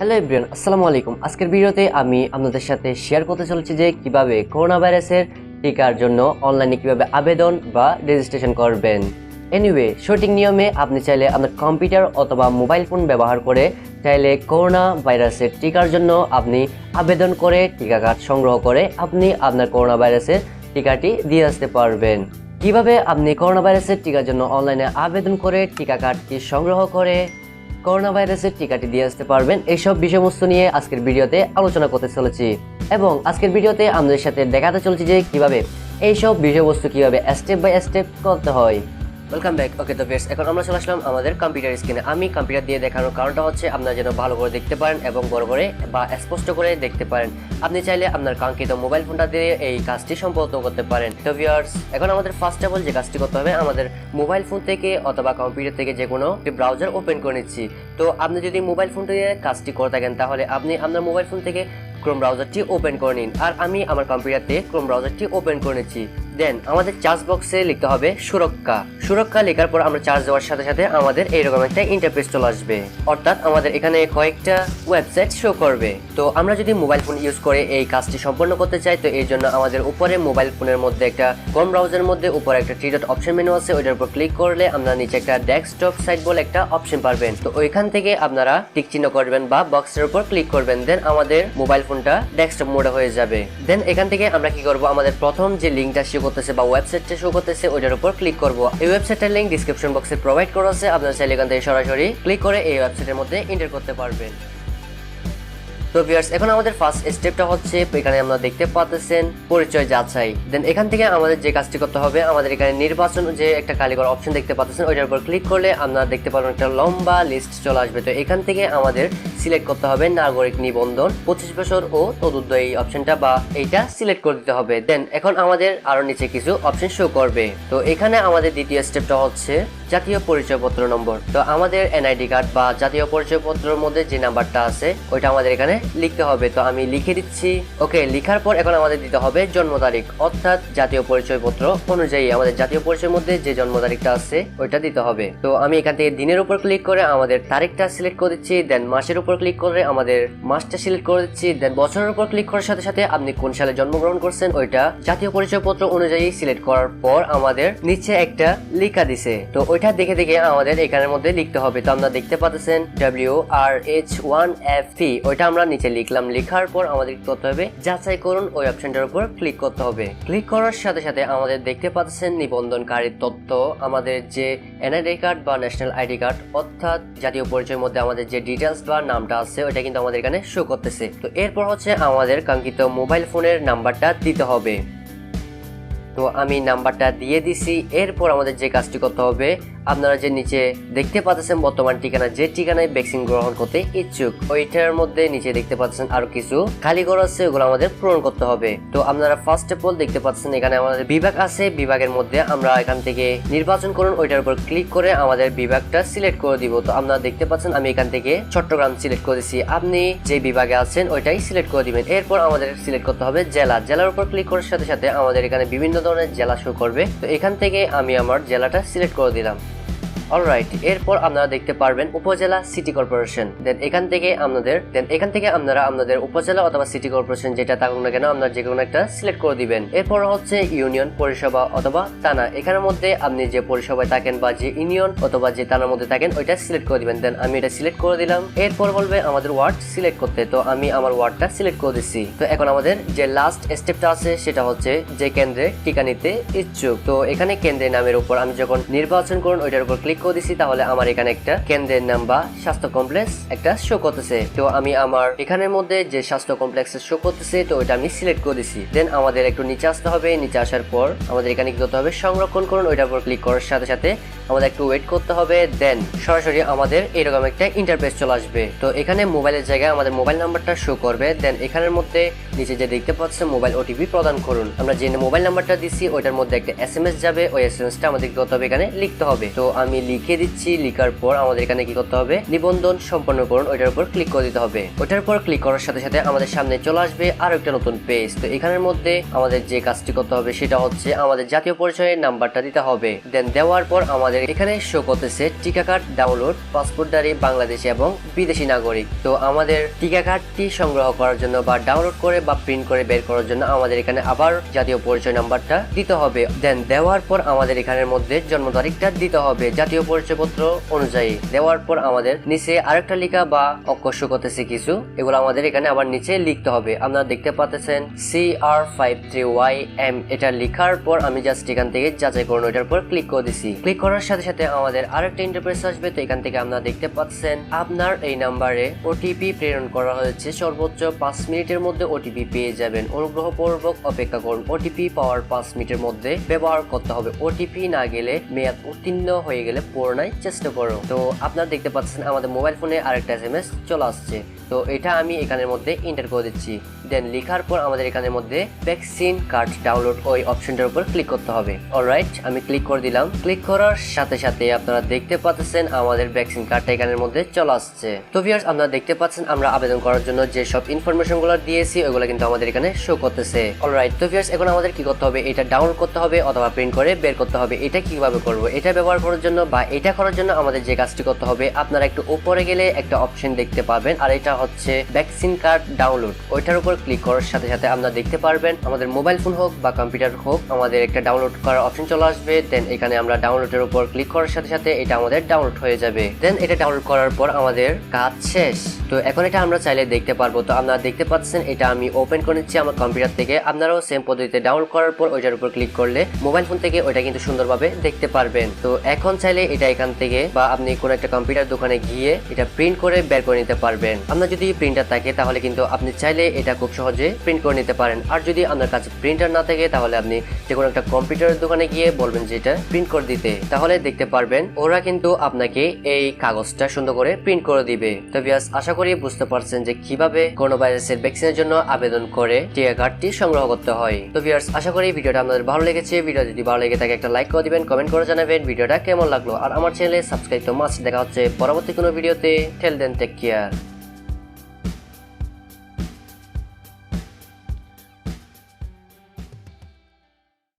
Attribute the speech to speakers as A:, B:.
A: Hello everyone, আসসালামু আলাইকুম। আজকের ভিডিওতে আমি আপনাদের সাথে শেয়ার করতে চলেছি যে কিভাবে করোনা ভাইরাসের টিকার জন্য অনলাইনে কিভাবে আবেদন বা রেজিস্ট্রেশন করবেন। এনিওয়ে, সঠিক নিয়মে আপনি চাইলে আপনার কম্পিউটার অথবা মোবাইল ফোন ব্যবহার করে চাইলে করোনা ভাইরাসের টিকার জন্য আপনি আবেদন করে টিকা কার্ড সংগ্রহ করে আপনি আপনার করোনা ভাইরাসের টিকাটি দিয়ে আসতে পারবেন। কিভাবে আপনি করোনা ভাইরাসের টিকার জন্য অনলাইনে আবেদন করে টিকা কার্ডটি সংগ্রহ করে করোনা ভাইরাসের টিকাটি দিয়ে আসতে পারবেন, এইসব বিষয়বস্তু নিয়ে আজকের ভিডিওতে আলোচনা করতে চলেছি এবং আজকের ভিডিওতে আমাদের সাথে দেখাতে চলেছি যে কিভাবে এইসব বিষয়বস্তু কিভাবে স্টেপ বাই স্টেপ করতে হয়। Welcome back. ওকে, তো বেশ, এখন আমরা চলে আসলাম আমাদের কম্পিউটার স্ক্রিনে। আমি কম্পিউটার দিয়ে দেখানোর কারণটা হচ্ছে আপনারা যেন ভালো করে দেখতে পারেন এবং বড় করে বা স্পষ্ট করে দেখতে পারেন। আপনি চাইলে আপনার কাঙ্ক্ষিত মোবাইল ফোনটা দিয়ে এই কাজটি সম্পাদন করতে পারেন। তো ভিউয়ার্স, এখন আমাদের ফার্স্ট অফ অল যে কাজটি করতে হবে, আমাদের মোবাইল ফোন থেকে অথবা কম্পিউটার থেকে যে কোনো একটি ব্রাউজার ওপেন করে নিচ্ছি। তো আপনি যদি মোবাইল ফোন দিয়ে কাজটি করে থাকেন তাহলে আপনি আপনার মোবাইল ফোন থেকে ক্রোম ব্রাউজারটি ওপেন করে নিন, আর আমি আমার কম্পিউটারতে ক্রোম ব্রাউজারটি ওপেন করে নিচ্ছি। দেন আমাদের চার্জ বক্সে লিখতে হবে সুরক্ষা লেখার পর আমরা চার্জ দেওয়ার সাথে সাথে আমাদের এইরকম একটা ইন্টারফেস চলে আসবে, অর্থাৎ আমাদের এখানে কয়েকটা ওয়েবসাইট শো করবে। তো আমরা যদি মোবাইল ফোন ইউজ করে এই কাজটি সম্পন্ন করতে চাই, তো এর জন্য আমাদের উপরে মোবাইল ফোনের মধ্যে একটা ক্রোম ব্রাউজারের মধ্যে উপরে একটা থ্রি ডট অপশন মেনু আছে, ওইটার উপর ক্লিক করলে আপনারা নিচে একটা ডেস্কটপ সাইট বলে একটা অপশন পাবেন। তো ওইখান থেকে আপনারা টিক চিহ্ন করবেন বা বক্সের উপর ক্লিক করবেন, দেন আমাদের মোবাইল ফোনটা ডেস্কটপ মোডে হয়ে যাবে। দেন এখান থেকে আমরা কি করব, আমাদের প্রথম যে লিঙ্কটা শো করতেছে বা ওয়েবসাইটটা শো করতেছে ওইটার উপর ক্লিক করব। এই ওয়েবসাইটের লিংক ডিসক্রিপশন বক্সে প্রোভাইড করা আছে, আপনারা চাইলে এখান থেকে সরাসরি ক্লিক করে এই ওয়েবসাইটের মধ্যে এন্টার করতে পারবেন। তো ভিউয়ার্স, এখন আমাদের ফার্স্ট স্টেপটা হচ্ছে, এখানে আমরা দেখতে পাচ্ছেন পরিচয় যাচাই। দেন এখান থেকে আমাদের যে কাজটি করতে হবে, আমাদের এখানে নির্বাচন যে একটা কালিগর অপশন দেখতে পাচ্ছেন ওইটার উপর ক্লিক করলে আপনারা দেখতে পাবেন একটা লম্বা লিস্ট চলে আসবে। তো এখান থেকে আমাদের সিলেক্ট করতে হবে নাগরিক নিবন্ধন 25 বছর ও তদুর্ধ্ব, এই অপশনটা বা এইটা সিলেক্ট করে দিতে হবে। দেন এখন আমাদের আরো নিচে কিছু অপশন শো করবে। তো এখানে আমাদের দ্বিতীয় স্টেপটা হচ্ছে জাতীয় পরিচয়পত্র নম্বর। তো আমাদের এনআইডি কার্ড বা জাতীয় পরিচয়পত্রের মধ্যে যে নাম্বারটা আছে ওইটা আমাদের এখানে লিখতে হবে। তো আমি লিখে দিচ্ছি। ওকে, লেখার পর এখন আমাদের দিতে হবে জন্ম তারিখ, অর্থাৎ জাতীয় পরিচয়পত্র অনুযায়ী আমাদের জাতীয় পরিচয়ের মধ্যে যে জন্ম তারিখটা আছে ওইটা দিতে হবে। তো আমি এখান থেকে দিনের উপর ক্লিক করে আমাদের তারিখটা সিলেক্ট করে দিচ্ছি, দেন মাসের উপর ক্লিক করে আমাদের মাসটা সিলেক্ট করে দিচ্ছি, দেন বছরের উপর ক্লিক করার সাথে সাথে আপনি কোন সালে জন্মগ্রহণ করছেন ওইটা জাতীয় পরিচয়পত্র অনুযায়ী সিলেক্ট করার পর আমাদের নিচে একটা লেখা দিছে। তো ওইটা দেখে দেখে আমাদের এখানের মধ্যে লিখতে হবে। তো আমরা দেখতে পাচ্ছেন WRH1FP, ওইটা আমরা নিচে লিখলাম। লেখার পর আমাদের কি করতে হবে, যাচাই করুন ওই অপশনটার উপর ক্লিক করতে হবে। ক্লিক করার সাথে সাথে আমাদের দেখতে পাচ্ছেন নিবন্ধনকারীর তথ্য, আমাদের যে এনআইডি কার্ড বা ন্যাশনাল আইডি কার্ড অর্থাৎ জাতীয় পরিচয়ের মধ্যে আমাদের যে ডিটেলস বা নামটা আছে ওইটা কিন্তু আমাদের এখানে শো করতেছে। তো এরপর হচ্ছে আমাদের কাঙ্ক্ষিত মোবাইল ফোনের নাম্বারটা দিতে হবে। তো আমি নাম্বারটা দিয়ে দিছি। এরপর আমাদের যে কাজটি করতে হবে, আপনারা যে নিচে দেখতে পাচ্ছেন বর্তমান ঠিকানা, যে ঠিকানায় ভ্যাকসিন গ্রহণ করতে ইচ্ছুক ওইটার মধ্যে নিচে দেখতে পাচ্ছেন আরো কিছু খালি ঘর আছে, ওগুলো আমাদের পূরণ করতে হবে। তো আপনারা ফার্স্ট অফ অল দেখতে পাচ্ছেন এখানে আমাদের বিভাগ আছে, বিভাগের মধ্যে আমরা এখান থেকে নির্বাচন করুন ওইটার উপর ক্লিক করে আমাদের বিভাগটা সিলেক্ট করে দিব। তো আপনারা দেখতে পাচ্ছেন আমি এখান থেকে চট্টগ্রাম সিলেক্ট করে দিচ্ছি, আপনি যে বিভাগে আছেন ওইটাই সিলেক্ট করে দিবেন। এরপর আমাদের সিলেক্ট করতে হবে জেলার উপর ক্লিক করার সাথে সাথে আমাদের এখানে বিভিন্ন ধরনের জেলা শো করবে। তো এখান থেকে আমি আমার জেলাটা সিলেক্ট করে দিলাম। অলরাইট, এরপর আপনারা দেখতে পারবেন উপজেলা সিটি কর্পোরেশন। দেন এখান থেকে আপনারা আপনাদের উপজেলা অথবা সিটি কর্পোরেশন যেটা থাকুক না কেন আপনারা যে কোনো একটা সিলেক্ট করে দিবেন। এরপর হচ্ছে ইউনিয়ন পরিষেবা অথবা থানা, এখানের মধ্যে আপনি যে পরিষেবায় থাকেন বা যে ইউনিয়ন অথবা যে থানার মধ্যে থাকেন ওইটা সিলেক্ট করে দিবেন। দেন আমি এটা সিলেক্ট করে দিলাম। এরপর বলবে আমাদের ওয়ার্ড সিলেক্ট করতে, তো আমি আমার ওয়ার্ডটা সিলেক্ট করে দিচ্ছি। তো এখন আমাদের যে লাস্ট স্টেপটা আছে সেটা হচ্ছে যে কেন্দ্রে টিকা নিতে ইচ্ছুক। তো এখানে কেন্দ্রের নামের উপর আমি যখন নির্বাচন করুন ওইটার উপর ক্লিক করে দিছি, তাহলে আমার এখানে একটা কেন্দ্রের নাম বা স্বাস্থ্য কমপ্লেক্স একটা শো করতেছে। তো আমি আমার এখানের মধ্যে যে স্বাস্থ্য কমপ্লেক্স শো করতেছে তো ওইটা আমি সিলেক্ট করে দিছি। দেন আমাদের একটু নিচে আসতে হবে, নিচে আসার পর আমাদের এখানে কি করতে হবে, সংরক্ষণ করুন ওইটার উপর ক্লিক করার সাথে সাথে আমাদের একটু ওয়েট করতে হবে। দেন সরাসরি আমাদের এরকম একটা ইন্টারফেস চলে আসবে। তো এখানে মোবাইলের জায়গায় আমাদের মোবাইল নাম্বারটা শো করবে। দেন এখানের মধ্যে নিচে যে দেখতে পাচ্ছেন মোবাইল ওটিপি প্রদান করুন, আমরা যে মোবাইল নাম্বারটা দিছি ওইটার মধ্যে একটা SMS যাবে, ওই SMSটা আমাদের কি করতে হবে এখানে লিখতে হবে। তো আমি লিখে দিচ্ছি। লিখার পর আমাদের এখানে কি করতে হবে, নিবন্ধন সম্পন্ন করুন, ওইটার উপর ক্লিক করে দিতে হবে। ওইটার উপর ক্লিক করার সাথে সাথে আমাদের সামনে চলে আসবে আরো একটা নতুন পেজ। তো এখানের মধ্যে আমাদের যে কাজটি করতে হবে সেটা হচ্ছে আমাদের জাতীয় পরিচয়ের নাম্বারটা দিতে হবে। দেন দেওয়ার পর আমাদের এখানে শো করতেছে টিকা কার্ড ডাউনলোড, পাসপোর্টধারী বাংলাদেশি এবং বিদেশি নাগরিক। তো আমাদের টিকা কার্ডটি সংগ্রহ করার জন্য বা ডাউনলোড করে বা প্রিন্ট করে বের করার জন্য আমাদের এখানে আবার জাতীয় পরিচয় নাম্বারটা দিতে হবে। দেন দেওয়ার পর আমাদের এখানের মধ্যে জন্ম তারিখটা দিতে হবে জাতীয় পরিচয়পত্র অনুযায়ী। দেওয়ার পর আমাদের নিচে আরেকটা লেখা বা অক্ষর শো করতেছে কিছু, এগুলো আমাদের এখানে আবার নিচে লিখতে হবে। আপনারা দেখতে পাচ্ছেন CR53YM, এটা লেখার পর আমি জাস্ট এখান থেকে যাচাই করুন, ওইটার উপর ক্লিক করে দিছি। ক্লিক করার সাথে সাথে আমাদের আরেকটা ইন্টারফেস আসবে। তো এখান থেকে আপনারা দেখতে পাচ্ছেন আপনার এই নাম্বারে ওটিপি প্রেরণ করা হয়েছে, সর্বোচ্চ 5 মিনিটের মধ্যে ওটিপি পেয়ে যাবেন, অনুগ্রহপূর্বক অপেক্ষা করুন। ওটিপি পাওয়ার 5 মিনিটের মধ্যে ব্যবহার করতে হবে। ওটিপি না গেলে মেয়াদ উত্তীর্ণ হয়ে গেলে পুনরায় চেষ্টা করো। তো আপনারা দেখতে পাচ্ছেন আমাদের মোবাইল ফোনে আরেকটা SMS চলে আসছে। তো এটা আমি এখানের মধ্যে এন্টার করে দিচ্ছি। দেন লেখার পর আমাদের এখানের মধ্যে ভ্যাকসিন কার্ড ডাউনলোড ওই অপশনটার উপর ক্লিক করতে হবে। অলরাইট, আমি ক্লিক করে দিলাম। ক্লিক করার সাথে সাথে আপনারা দেখতে পাচ্ছেন আমাদের ভ্যাকসিন কার্ডটা এখানের মধ্যে চলে আসছে। তো ভিউয়ার্স, আপনারা দেখতে পাচ্ছেন আমরা আবেদন করার জন্য যে সব ইনফরমেশনগুলো দিয়েছি ওইগুলো কিন্তু আমাদের এখানে শো করতেছে। অলরাইট, তো ভিউয়ার্স, এখন আমাদের কি করতে হবে, এটা ডাউনলোড করতে হবে অথবা প্রিন্ট করে বের করতে হবে। এটা কিভাবে করব, এটা ব্যবহার করার জন্য বা এটা করার জন্য আমাদের যে কাজটি করতে হবে, আপনারা একটু উপরে গেলে একটা অপশন দেখতে পাবেন, আর এটা হচ্ছে ভ্যাকসিন কার্ড ডাউনলোড। ওইটার উপর ক্লিক করার সাথে সাথে আপনারা দেখতে পারবেন আমাদের মোবাইল ফোন হোক বা কম্পিউটার হোক আমাদের একটা ডাউনলোড করার অপশন চলে আসবে। দেন এখানে আমরা ডাউনলোডের উপর ক্লিক করার সাথে সাথে এটা আমাদের ডাউনলোড হয়ে যাবে। দেন এটা ডাউনলোড করার পর আমাদের কাজ শেষ। তো এখন এটা আমরা চাইলে দেখতে পারবো। তো আপনারা দেখতে পাচ্ছেন এটা আমি ওপেন করে নিচ্ছি আমার কম্পিউটার থেকে। আপনারাও সেম পদ্ধতিতে ডাউনলোড করার পর ওইটার উপর ক্লিক করলে মোবাইল ফোন থেকে ওইটা কিন্তু সুন্দরভাবে দেখতে পারবেন। তো এখন চাইলে এটা এখান থেকে বা আপনি কোনো একটা কম্পিউটার দোকানে গিয়ে এটা প্রিন্ট করে বের করে নিতে পারবেন। আপনার যদি প্রিন্টার থাকে তাহলে কিন্তু আপনি চাইলে এটা খুব সহজে প্রিন্ট করে নিতে পারেন। আর যদি আপনার কাছে প্রিন্টার না থাকে তাহলে আপনি যে কোনো একটা কম্পিউটারের দোকানে গিয়ে বলবেন যে এটা প্রিন্ট করে দিতে, তাহলে দেখতে পারবেন ওরা কিন্তু আপনাকে এই কাগজটা সুন্দর করে প্রিন্ট করে দিবে। তো ভিউয়ার্স, আশা করি বুঝতে পারছেন যে কিভাবে করোনা ভাইরাসের ভ্যাকসিনের জন্য আবেদন করে টিকা কার্ডটি সংগ্রহ করতে হয়। তো ভিউয়ার্স, আশা করি ভিডিওটা আপনাদের ভালো লেগেছে। ভিডিও যদি ভালো লেগে থাকে একটা লাইক করে দিবেন, কমেন্ট করে জানাবেন ভিডিওটা কেমন লাগলো, আর আমার চ্যানেলে সাবস্ক্রাইব তো মাস্ট। দেখা হচ্ছে পরবর্তী কোনো ভিডিওতে। Till then, take care.